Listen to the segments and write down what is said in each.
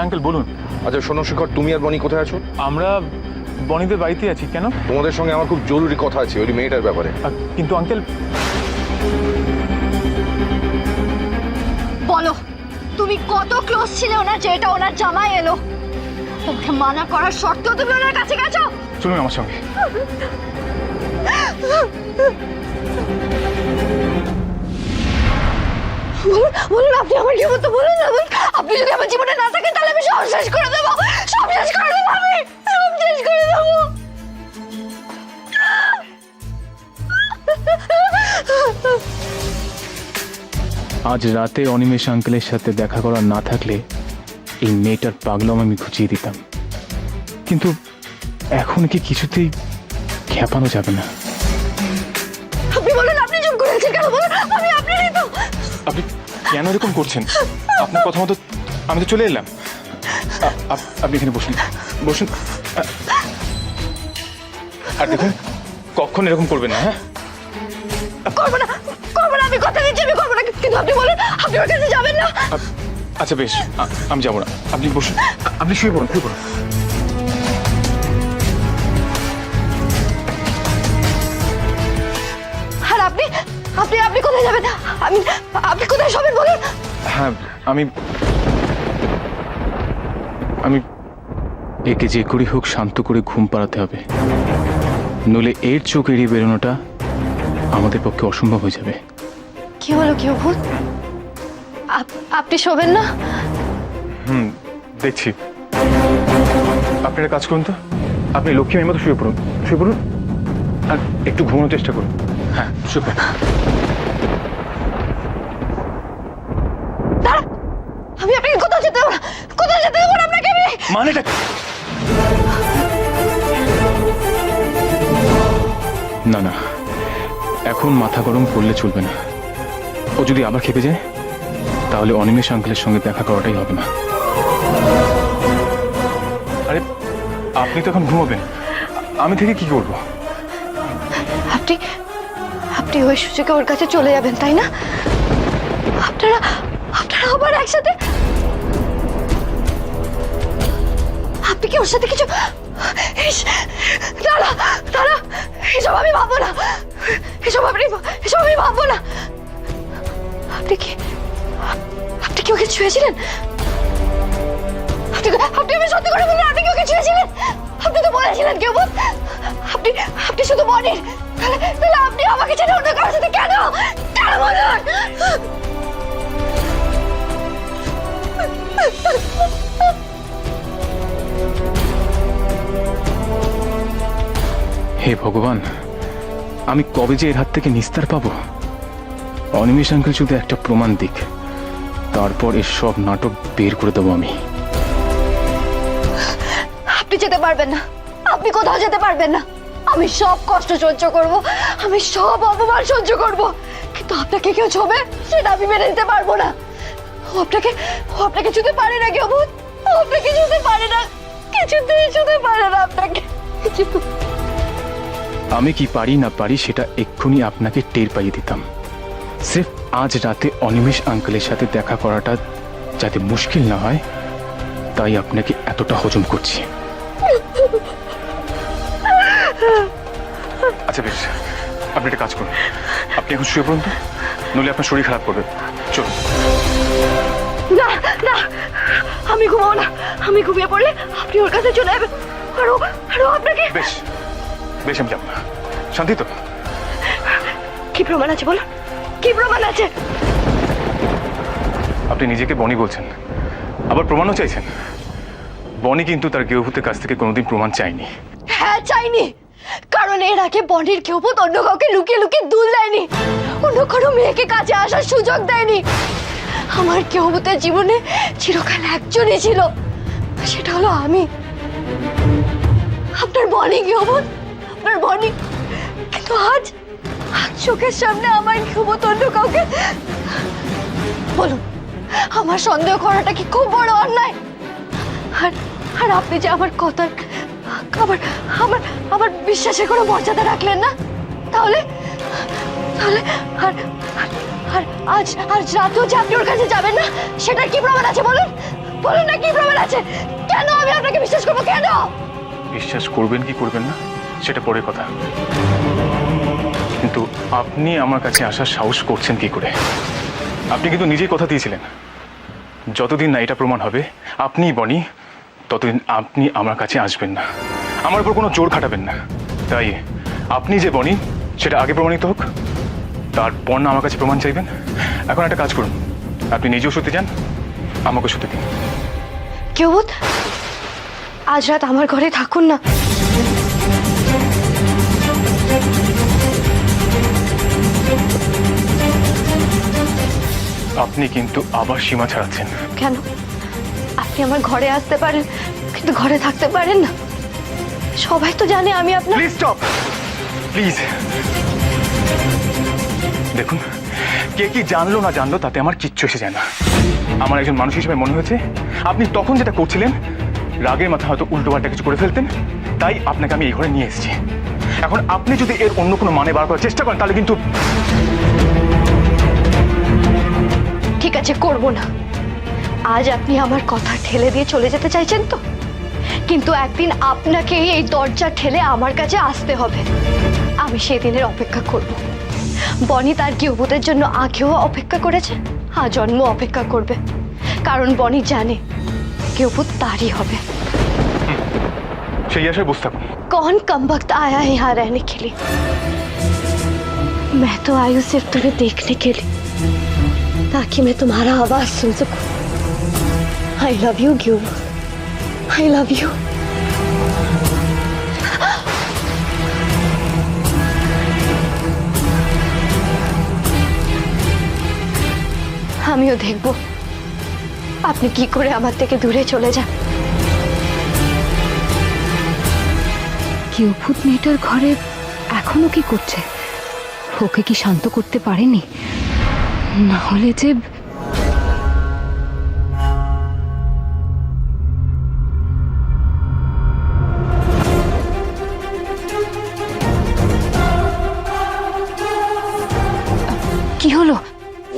Uncle বলুন। আচ্ছা শোনো শেখর, তুমি আর বনি কোথায় আছো? আমরা বনিদের বাড়িতে আছি। কেন? তোমাদের সঙ্গে আমার খুব জরুরি কথা আছে ওই মেয়েটার ব্যাপারে। কিন্তু আঙ্কেল। বলো, তুমি কত ক্লোজ ছিলে ওনার যে এটা ওনার জামাই এলো? তোমাকে মানা করার সত্ত্বেও তুমি ওনার কাছে গেছো? চলুন আমার সঙ্গে। বলুন আপনি আমার কি বলতে বলুন না। আপনি যদি আমার জীবনে না থাকেন তাহলে আমি সব শেষ করে দেবো। সব শেষ করে দেবো, আমি সব শেষ করে দেবো। আজ রাতে অনিমেষ আঙ্কেলের সাথে দেখা করা না থাকলে এই মেয়েটার পাগলাম আমি ঘুচিয়ে দিতাম, কিন্তু এখন কি কিছুতেই খেপানো যাবে না। আপনি বলেন আপনি চুপ করেছেন কেন? বলুন আমি আপনারই তো। আপনি কেন এরকম করছেন? আপনার কথা মতো আমি তো চলে এলাম। আপনি এখানে বসুন, বসুন। আর দেখুন কখন এরকম করবেন না। হ্যাঁ, করবো না, করবো না, আমি কথা দিচ্ছি আমি করবো না। কিন্তু আপনি বলেন আপনি ওর কাছে যাবেন না। আচ্ছা বেশ, আমি যাবো না। আপনি বসুন, আপনি শুয়ে পড়ুন, শুয়ে পড়ুন। আর আপনি আপনি আপনি কোথায় যাবেন? আপনি কোথায় শোবেন বলুন? হ্যাঁ, আমি একে যে করেই হোক শান্ত করে ঘুম পাড়াতে হবে, নইলে এর চোখ এড়িয়ে বেরোনোটা আমাদের পক্ষে অসম্ভব হয়ে যাবে। কি হলো, কি ভূত? আপনি শোবেন না? দেখছি। আপনি একটা কাজ করুন তো, আপনি লক্ষ্মী মেয়ের মতো শুয়ে পড়ুন, শুয়ে পড়ুন আর একটু ঘুমানোর চেষ্টা করুন। হ্যাঁ, শুয়ে পড়ুন। আমি আপনাকে কোথাও যেতে দেবো না, কোথাও যেতে দেবো না আপনাকে আমি। মানেটা না না, এখন মাথা গরম করলে চলবে না। ও যদি আবার খেপে যায় তাহলে অনিমেষ আঙ্কেলের সঙ্গে দেখা করাটাই হবে না। আরে আপনি তো এখন ঘুমাবেন, আমি থেকে কি করব? আপনি আপনি ওই সুযোগে ওর কাছে চলে যাবেন তাই না? আপনারা আপনারা আবার একসাথে? আপনি কি ওর সাথে কিছু? দাঁড়া দাঁড়া, এসব আমি ভাববো না, এসব আমি ভাববো না। আপনি কি ওকে ছুঁয়েছিলেন? আপনি আমি সত্যি করে বলুন, আপনি কি ওকে ছুঁয়েছিলেন? আপনি তো বলেছিলেন কেউ বল। আপনি শুধু বলেন, তাহলে আপনি আমাকে ছেড়ে অন্য কারোর সাথে কেন কেন বলুন? হে ভগবান, আমি কবে যে এর হাত থেকে নিস্তার পাবো? অনিমেষ আঙ্কেল শুধু একটা প্রমাণ দিক, তারপর এর সব নাটক বের করে দেবো আমি। আপনি যেতে পারবেন না, আপনি কোথাও যেতে পারবেন না। আমি সব কষ্ট সহ্য করব, আমি সব অপমান সহ্য করব, কিন্তু আপনাকে কেউ ছোবে সেটা আমি মেনে নিতে পারবো না। ও আপনাকে ছুতে পারে না কেউ, ও আপনাকে ছুতে পারে না, কিছুতেই ছুতে পারে না আপনাকে। আমি কি পারি না পারি সেটা এক্ষুনি আপনাকে টের পাইয়ে দিতাম। সির্ফ আজ রাতে অনিমেষ আঙ্কেলের সাথে দেখা করাটা যাতে মুশকিল না হয়, তাই আপনাকে এতটা হজম করছি। আচ্ছা বেশ, আপনি একটা কাজ করুন, আপনি এখন শুয়ে পড়ুন তো, নইলে আপনার শরীর খারাপ করবে। চলুন। না না, আমি ঘুমাবো না, আমি ঘুমিয়ে পড়লে আপনি ওর কাছে চলে যাবেন। আরো আপনাকে। বেশ বেশ, আমি যাবো না। শান্তি তো? কি প্রমাণ আছে বলো, কি প্রমাণ আছে? আপনি নিজেকে বনি বলছেন, আবার প্রমাণও চাইছেন। বনি কিন্তু তার গৃহভূতের কাছ থেকে কোনোদিন প্রমাণ চাইনি। হ্যাঁ চাইনি, কারণ এর আগে বনির গৃহভূত অন্য কাউকে লুকিয়ে লুকিয়ে দুল দেয়নি, অন্য কোনো মেয়েকে কাছে আসার সুযোগ দেয়নি। আমার গৃহভূতের জীবনে চিরকাল একজনই ছিল, সেটা হলো আমি। আপনার বনি গৃহভূত, আপনার বনি, কিন্তু আজ চোখের সামনে আমার গৃহভূত অন্য কাউকে। বলুন, আমার সন্দেহ করাটা কি খুব বড় অন্যায়? আর আপনি যে আমার কথার আমার বিশ্বাসের কোনো মর্যাদা রাখলেন না, তাহলে তাহলে আর আর আজ রাতেও যে আপনি ওর কাছে যাবেন না, সেটার কি প্রমাণ আছে বলুন? বলুন না কি প্রমাণ আছে? কেন আমি আপনাকে বিশ্বাস করবো? কেন? বিশ্বাস করবেন কি করবেন না সেটা পরের কথা, কিন্তু আপনি আমার কাছে আসার সাহস করছেন কি করে? আপনি কিন্তু নিজেই কথা দিয়েছিলেন যতদিন না এটা প্রমাণ হবে আপনিই বনি, ততদিন আপনি আমার কাছে আসবেন না, আমার উপর কোনো জোর খাটাবেন না। তাই আপনি যে বনি সেটা আগে প্রমাণিত হোক, তারপর না আমার কাছে প্রমাণ চাইবেন। এখন একটা কাজ করুন, আপনি নিজেও শুতে যান, আমাকে শুতে দিন। কেউত, আজ রাত আমার ঘরে থাকুন না। আপনি কিন্তু আবার সীমা ছাড়াচ্ছেন। কেন? আপনি আমার ঘরে আসতে পারেন কিন্তু ঘরে থাকতে পারেন না। সবাই তো জানে আমি আপনার। Please stop, please. দেখুন, কে কি জানলো না জানলো তাতে আমার কিচ্ছু এসে যায় না। আমার একজন মানুষ হিসেবে মনে হয়েছে আপনি তখন যেটা করছিলেন রাগের মাথা হয়তো উল্টোপাল্টা কিছু করে ফেলতেন, তাই আপনাকে আমি এই ঘরে নিয়ে এসেছি। এখন আপনি যদি এর অন্য কোনো মানে বার করার চেষ্টা করেন তাহলে কিন্তু। ঠিক আছে, করব না। আজ আপনি আমার কথা ঠেলে দিয়ে চলে যেতে চাইছেন তো, কিন্তু একদিন আপনাকে এই দরজা ঠেলে আমার কাছে আসতে হবে। আমি সেদিনের অপেক্ষা করব। বনি তার গৃহবধূর জন্য আগেও অপেক্ষা করেছে, আজন্ম অপেক্ষা করবে, কারণ বনি জানে গৃহবধূ তারই হবে। সেই আশায় বসে থাকুন। कौन कम वक्त आया है यहाँ रहने के लिए? मैं तो आई हूँ सिर्फ तुम्हें देखने के लिए, ताकि मैं तुम्हारा आवाज सुन सकूं। आई लव यू ग्यू, आई लव यू। আমিও দেখব আপনি কি করে আমার থেকে দূরে চলে যান। কেউভূত মেয়েটার ঘরে এখনো কি করছে? ওকে কি শান্ত করতে পারেনি? না হলে যে কি হলো?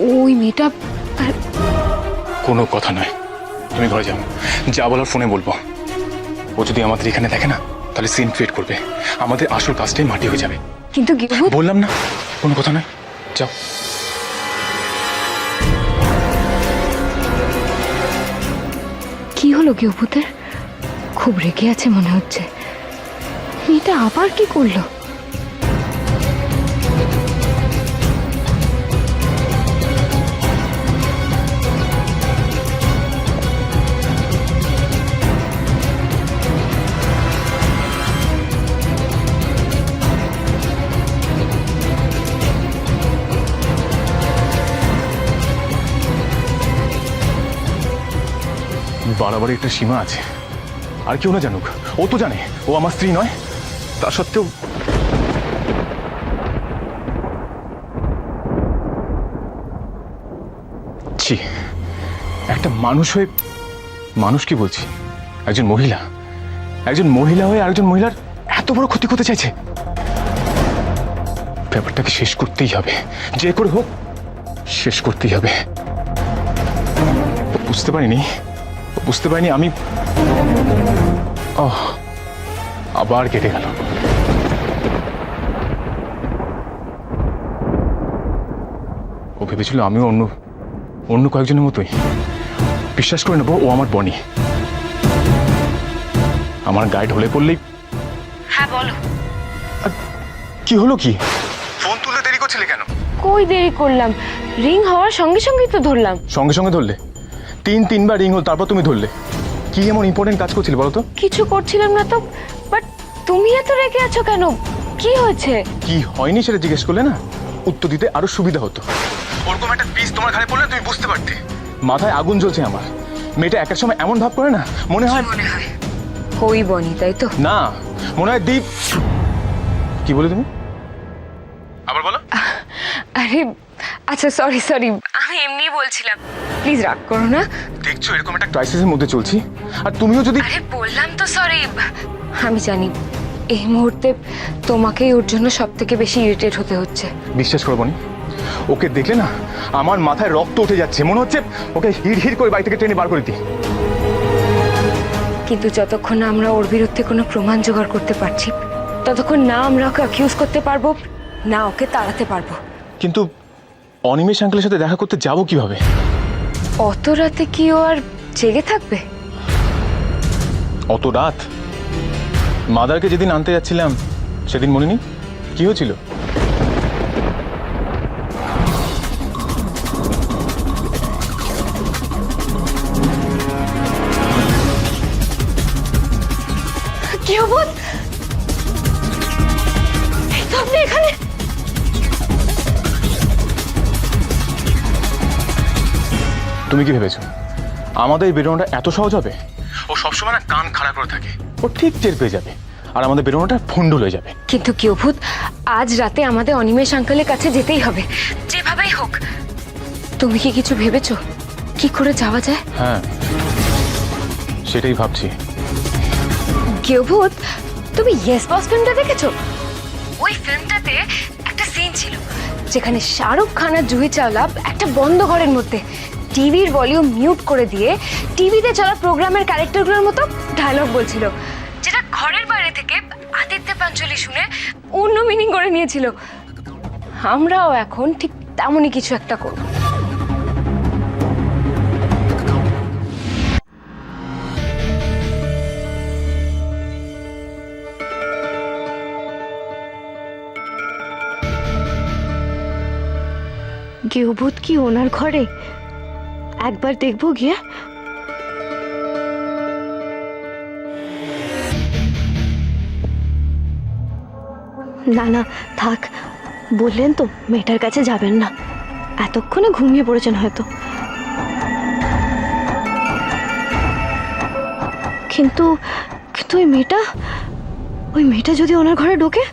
ওই মেয়েটা কোনো কথা নয়, তুমি ঘরে যাও, যা বলার ফোনে বলবো। ও যদি আমাদের এখানে দেখে না তাহলে সিন ক্রিয়েট করবে, আমাদের আসল কাজটাই মাটি হয়ে যাবে। কিন্তু গিরভূত বললাম না কোনো কথা নয়, যাও। কি হলো গিরভূতের? খুব রেগে আছে মনে হচ্ছে। মেয়েটা আবার কি করলো? বাড়াবাড়ি একটা সীমা আছে, আর কেউ না জানুক, ও তো জানে ও আমার স্ত্রী নয়, তা সত্ত্বেও ছি, একটা মানুষ হয়ে, মানুষ কি বলছি, একজন মহিলা হয়ে আরেকজন মহিলার এত বড় ক্ষতি করতে চাইছে। ব্যাপারটাকে শেষ করতেই হবে, যে করে হোক শেষ করতেই হবে। বুঝতে পারিনি আমি। আবার কেটে গেল। ও ভেবেছিল আমিও অন্য কয়েকজনের মতোই। বিশ্বাস করে নেবো ও আমার বনি। আমার গায়ে ঢলে পড়লেই। হ্যাঁ বলো। কি হলো? কি ফোন তুলতে দেরি করছিলে কেন? কই দেরি করলাম? রিং হওয়ার সঙ্গে সঙ্গেই তো ধরলাম। সঙ্গে সঙ্গে ধরলে? তিনবার রিং হল, তারপর তুমি ধরলে। কি এমন ইম্পর্টেন্ট কাজ করছিলে বলো তো? কিছু করছিলাম না তো, বাট তুমি এত রেগে আছো কেন? কি হয়েছে? কি হয়নি সেটা জিজ্ঞেস করলে না, উত্তর দিতে আরো সুবিধা হতো। ওরকম একটা পিস তোমার ঘাড়ে পড়লে তুমি বুঝতে পারতে। মাথায় আগুন জ্বলছে আমার। মেয়েটা এক সময় এমন ভাব করে না, মনে হয় ওই বনি, তাই তো? না, মনে হয় দীপ। কি বলে তুমি? আবার বলো। আরে আচ্ছা, সরি, আমি এমনি বলছিলাম। প্লিজ রাগ করো না। দেখছো এরকম একটা ক্রাইসিসের মধ্যে চলছি, আর তুমিও যদি। আরে বললাম তো সরি। আমি জানি এই মুহূর্তে তোমাকেই ওর জন্য সব থেকে বেশি ইরিটেট হতে হচ্ছে। বিশ্বাস করবো নি, ওকে দেখলে না আমার মাথায় রক্ত উঠে যাচ্ছে। মনে হচ্ছে ওকে হিড় করে বাড়ি থেকে ট্রেনে বার করে দিই। কিন্তু যতক্ষণ না আমরা ওর বিরুদ্ধে কোনো প্রমাণ জোগাড় করতে পারছি, ততক্ষণ না আমরা ওকে অ্যাকিউজ করতে পারবো, না ওকে তাড়াতে পারবো। কিন্তু অনিমেষ আঙ্কেলের সাথে দেখা করতে যাব কিভাবে? অত রাতে কি ও আর জেগে থাকবে? অত রাত? মাদারকে যেদিন আনতে যাচ্ছিলাম সেদিন মনে নেই কি হয়েছিল? কি অবুদ, এই তো আপনি এখানে। তুমি কি ভেবেছো আমাদের বেরোনোটা এত সহজ হবে? ও সবসময় না কান খাড়া করে থাকে, ও ঠিক টের পেয়ে যাবে আর আমাদের বেরোনোটা ভণ্ডুল হয়ে যাবে। কিন্তু কি অভূত, আজ রাতে আমাদের অনিমেষ আঙ্কেলের কাছে যেতেই হবে, যেভাবেই হোক। তুমি কি কিছু ভেবেছো কি করে যাওয়া যায়? হ্যাঁ, সেটাই ভাবছি। কি অভূত, তুমি ইয়েস বস ফিল্মটা দেখেছো? ওই ফিল্মটাতে একটা সিন ছিল যেখানে শাহরুখ খান আর জুহি চাওলা একটা বন্ধ ঘরের মধ্যে টিভির ভলিউম মিউট করে দিয়ে টিভিতে চলা প্রোগ্রামের ক্যারেক্টারগুলোর মতো ডায়লগ বলছিল, যেটা ঘরের বাইরে থেকে আদিত্য পাঞ্চলি শুনে অন্য মিনিং করে নিয়েছিল। আমরাও এখন ঠিক তেমনই কিছু একটা করব। গেউভূত কি ওনার ঘরে? একবার দেখবো গিয়ে। না না থাক, বললেন তো মেয়েটার কাছে যাবেন না, এতক্ষণে ঘুমিয়ে পড়েছেন হয়তো। কিন্তু কিন্তু ওই মেয়েটা যদি ওনার ঘরে ঢোকে?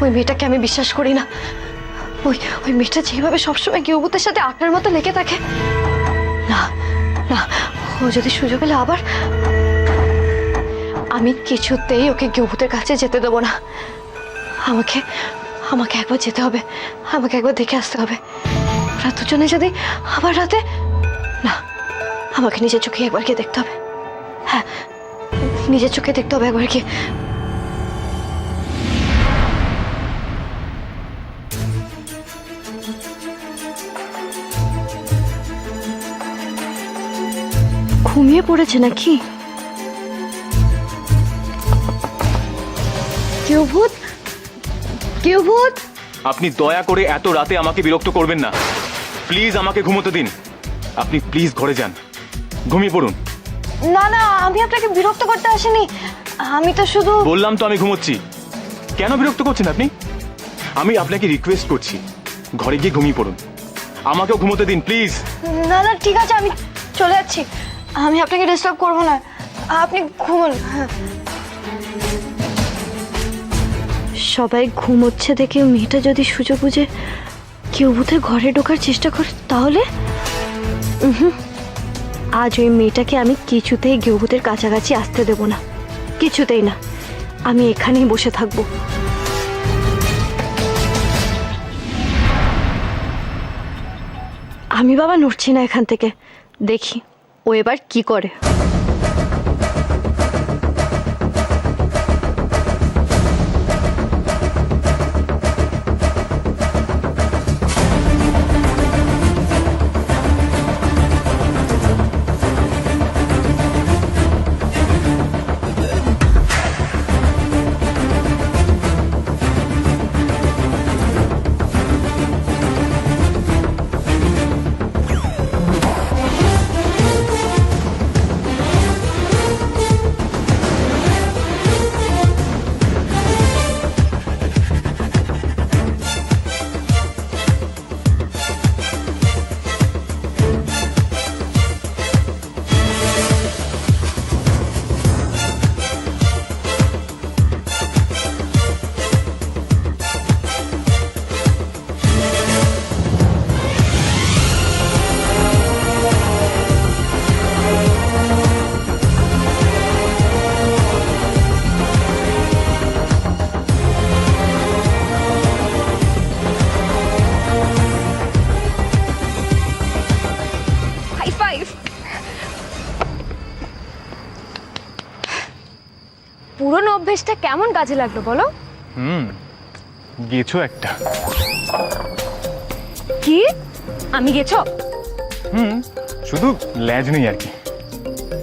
ওই মেয়েটাকে আমি বিশ্বাস করি না। ওই মেয়েটা যেভাবে সবসময় গেউভূতের সাথে আটার মতো লেগে থাকে, না না, ও যদি সুযোগ পেলে আবার, আমি কিছুতেই ওকে গেউভূতের কাছে যেতে দেবো না। আমাকে একবার যেতে হবে, আমাকে একবার দেখে আসতে হবে। ওরা দুজনে যদি আবার রাতে, না, আমাকে নিজের চোখে একবার গিয়ে দেখতে হবে। হ্যাঁ, নিজের চোখে দেখতে হবে একবার গিয়ে। ঘুমিয়ে পড়েছে নাকি? গেউভূত, গেউভূত, আপনি দয়া করে এত রাতে আমাকে বিরক্ত করবেন না, প্লিজ আমাকে ঘুমোতে দিন। আপনি প্লিজ ঘরে যান, ঘুমিয়ে পড়ুন। না না, আমি আপনাকে বিরক্ত করতে আসিনি, আমি তো শুধু বললাম তো আমি ঘুমোচ্ছি। কেন বিরক্ত করছেন আপনি? আমি আপনাকে রিকোয়েস্ট করছি ঘরে গিয়ে ঘুমিয়ে পড়ুন, আমাকেও ঘুমোতে দিন প্লিজ। না না ঠিক আছে, আমি চলে যাচ্ছি, আমি আপনাকে ডিস্টার্ব করবো না, আপনি ঘুমুন। সবাই ঘুমোচ্ছে দেখে মেয়েটা যদি সুযোগ বুঝে গেউভূতের ঘরে ঢোকার চেষ্টা করে, তাহলে আজ ওই মেয়েটাকে আমি কিছুতেই গেউভূতের কাছাকাছি আসতে দেব না, কিছুতেই না। আমি এখানেই বসে থাকবো। আমি বাবা নড়ছি না এখান থেকে, দেখি ও এবার কি করে। পুরনো অভ্যেসটা কেমন কাজে লাগলো বলো? গেছো একটা। কি আমি গেছো? শুধু ল্যাজ নেই আর কি।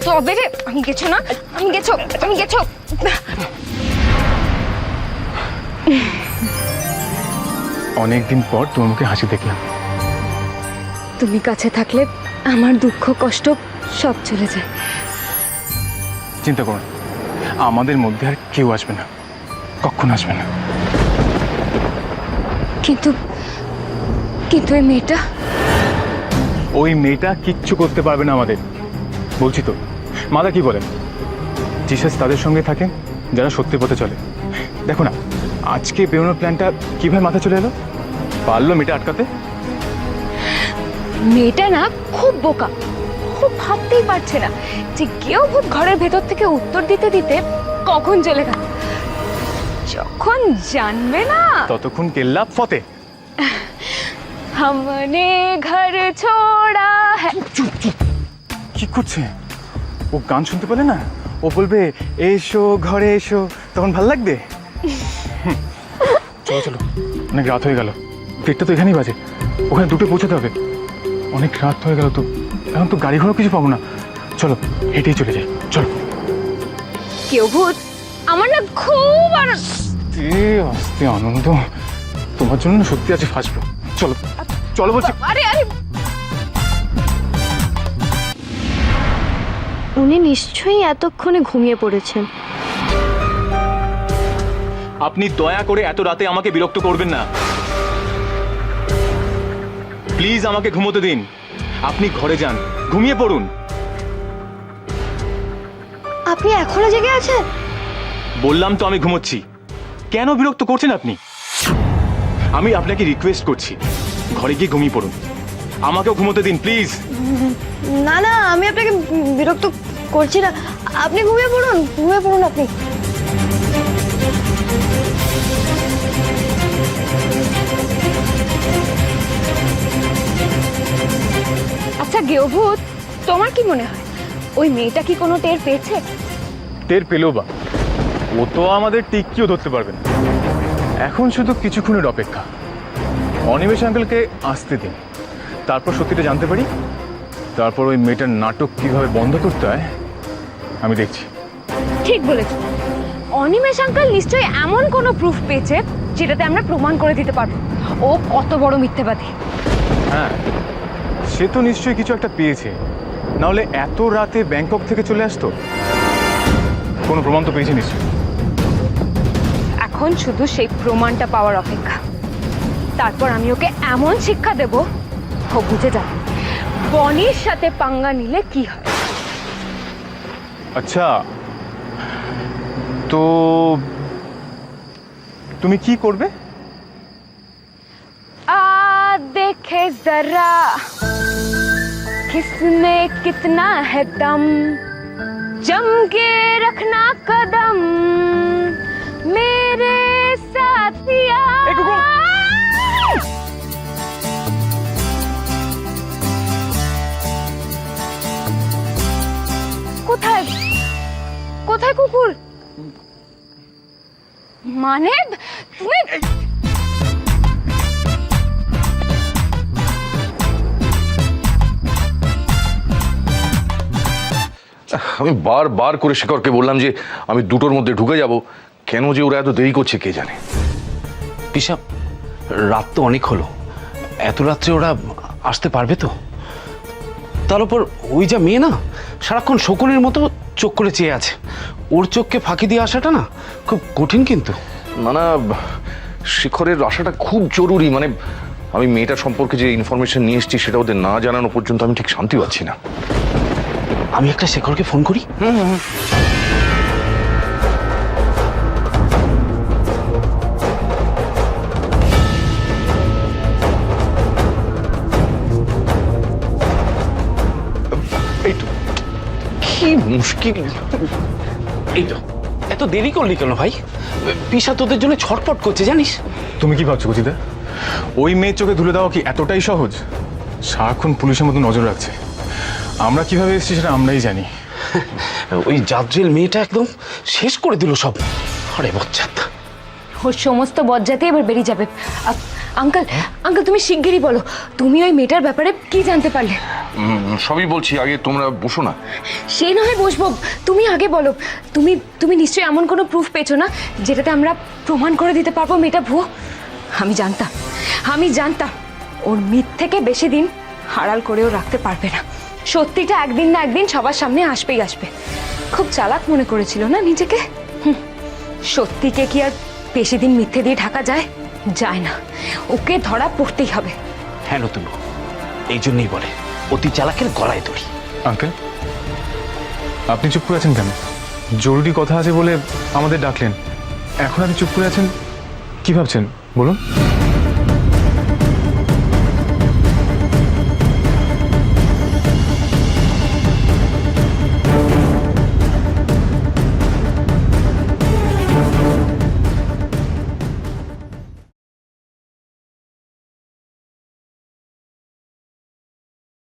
তবে রে আমি গেছো না, আমি গেছো, আমি গেছো। অনেকদিন পর তোমার মুখে হাসি দেখলাম। তুমি কাছে থাকলে আমার দুঃখ কষ্ট সব চলে যায়। চিন্তা করো না, আমাদের মধ্যে আর কেউ আসবে না, কখন আসবে না। কিন্তু কিন্তু এই মেয়েটা, ওই মেয়েটা কিচ্ছু করতে পারবে না আমাদের, বলছি তো। মাদা কি বলেন, জিসাস তাদের সঙ্গে থাকে যারা সত্যি পথে চলে। দেখো না, আজকে বেরোনোর প্ল্যানটা কিভাবে মাথায় চলে এলো? পারলো মেয়েটা আটকাতে? মেয়েটা না খুব বোকা, খুব ভাবতেই পারছে না যে কেউ ভূত ঘরের ভেতর থেকে উত্তর দিতে দিতে কখন চলে গেল। যখন জানবে না ততক্ষণ কেল্লা ফতে। हमने घर छोड़ा है। কি করছে ও? গান শুনতে পেলে না? ও বলবে এসো ঘরে এসো, তখন ভাল লাগবে। চলো চলো, অনেক রাত হয়ে গেল, দেড়টা তো এখানেই বাজে, ওখানে দুটো পৌঁছাতে হবে। অনেক রাত হয়ে গেল তো, এখন তো গাড়ি ঘোড়া কিছু পাবো না। চলো হেঁটেই চলে যাই, চলো। কেউ ভূত আমার না খুব আনন্দ। আস্তে আনন্দ, তোমার জন্য না সত্যি আছে ফাঁসবো। চলো চলো বলছি। আরে আরে, উনি নিশ্চয়ই এতক্ষণে ঘুমিয়ে পড়েছেন। আপনি দয়া করে এত রাতে আমাকে বিরক্ত করবেন না, প্লিজ আমাকে ঘুমোতে দিন। আপনি ঘরে যান, ঘুমিয়ে পড়ুন। আপনি এখনো জেগে আছেন? বললাম তো আমি ঘুমোচ্ছি, কেন বিরক্ত করছেন আপনি? আমি আপনাকে রিকোয়েস্ট করছি, ঘরে গিয়ে ঘুমিয়ে পড়ুন, আমাকেও ঘুমোতে দিন প্লিজ। না না, আমি আপনাকে বিরক্ত করছি না, আপনি ঘুমিয়ে পড়ুন, ঘুমিয়ে পড়ুন আপনি। আচ্ছা গেওভূত, তোমার কি মনে হয় ওই মেয়েটা কি কোনো টের পেয়েছে? টের পেলেও বা, ও তো আমাদের টিকিও ধরতে পারবে না। এখন শুধু কিছুক্ষণের অপেক্ষা, অনিমেষ আঙ্কেলকে আসতে দিন, তারপর সত্যিটা জানতে পারি। তারপর ওই মেয়েটার নাটক কিভাবে বন্ধ করতে হয় আমি দেখছি। ঠিক বলেছ, অনিমেষ আঙ্কেল নিশ্চয়ই এমন কোনো প্রুফ পেয়েছে যেটাতে আমরা প্রমাণ করে দিতে পারবো ও কত বড় মিথ্যাবাদী। হ্যাঁ, সে তো নিশ্চয়ই কিছু একটা পেয়েছে, নাহলে এত রাতে ব্যাংকক থেকে চলে আসতো। কোনো প্রমাণ তো পেয়েছে নিশ্চয়ই। এখন শুধু সেই প্রমাণটা পাওয়ার অপেক্ষা, তারপর আমি ওকে এমন শিক্ষা দেব ও বুঝে যাবে বনির সাথে পাঙ্গা নিলে কি হয়। আচ্ছা, তো তুমি কি করবে? देखे जरा किसमें कितना है दम, जम के रखना कदम मेरे साथिया। কোথায় কোথায় কুকুর? মানে তুমি আমি বারবার করে শেখরকে বললাম যে আমি দুটোর মধ্যে ঢুকে যাব, কেন যে ওরা এত দেরি করছে কে জানে। পিসা, রাত তো অনেক হলো, এত রাত্রে ওরা আসতে পারবে তো? তার উপর ওই যা মেয়ে না, সারাক্ষণ শকুনের মতো চোখ করে চেয়ে আছে, ওর চোখকে ফাঁকি দিয়ে আসাটা না খুব কঠিন। কিন্তু না না, শেখরের আসাটা খুব জরুরি। মানে আমি মেয়েটার সম্পর্কে যে ইনফরমেশন নিয়ে এসেছি সেটা ওদের না জানানো পর্যন্ত আমি ঠিক শান্তি পাচ্ছি না। আমি একটা শেখরকে ফোন করি। এই তো কি মুশকিল। এই তো, এত দেরি করলি কেন ভাই? পিসা তোদের জন্য ছটফট করছে জানিস। তুমি কি ভাবছো বুঝিদা, ওই মেয়ের চোখে ধুলে দেওয়া কি এতটাই সহজ? সারাক্ষণ পুলিশের মতো নজর রাখছে, আমরা কিভাবে এসেছি সেটা আমরাই জানি। ওই জাদ্রেল মেয়েটা একদম শেষ করে দিল সব। আরে বচ্চাত, ওর সমস্ত বজ্জাতে এবার বেরিয়ে যাবে। আঙ্কেল আঙ্কেল তুমি শিগগিরই বলো, তুমি ওই মেয়েটার ব্যাপারে কি জানতে পারলে? সবই বলছি, আগে তোমরা বসো না। সে না হয় বসবো, তুমি আগে বলো। তুমি তুমি নিশ্চয়ই এমন কোনো প্রুফ পেয়েছো না যেটাতে আমরা প্রমাণ করে দিতে পারবো মেয়েটা ভুয়ো? আমি জানতাম ওর মিথ থেকে বেশি দিন আড়াল করেও রাখতে পারবে না। সত্যিটা একদিন না একদিন সবার সামনে আসবে। খুব চালাক মনে করেছিল না নিজেকে? সত্যিকে কি আর বেশি দিন মিথ্যে দিয়ে ঢাকা যায় না। ওকে ধরা পড়তেই হবে। হ্যাঁ নতুন, এই জন্যই বলে অতি চালাকের গলায় দড়ি। আঙ্কেল, আপনি চুপ করে আছেন কেন? জরুরি কথা আছে বলে আমাদের ডাকলেন, এখন আপনি চুপ করে আছেন, কি ভাবছেন বলুন?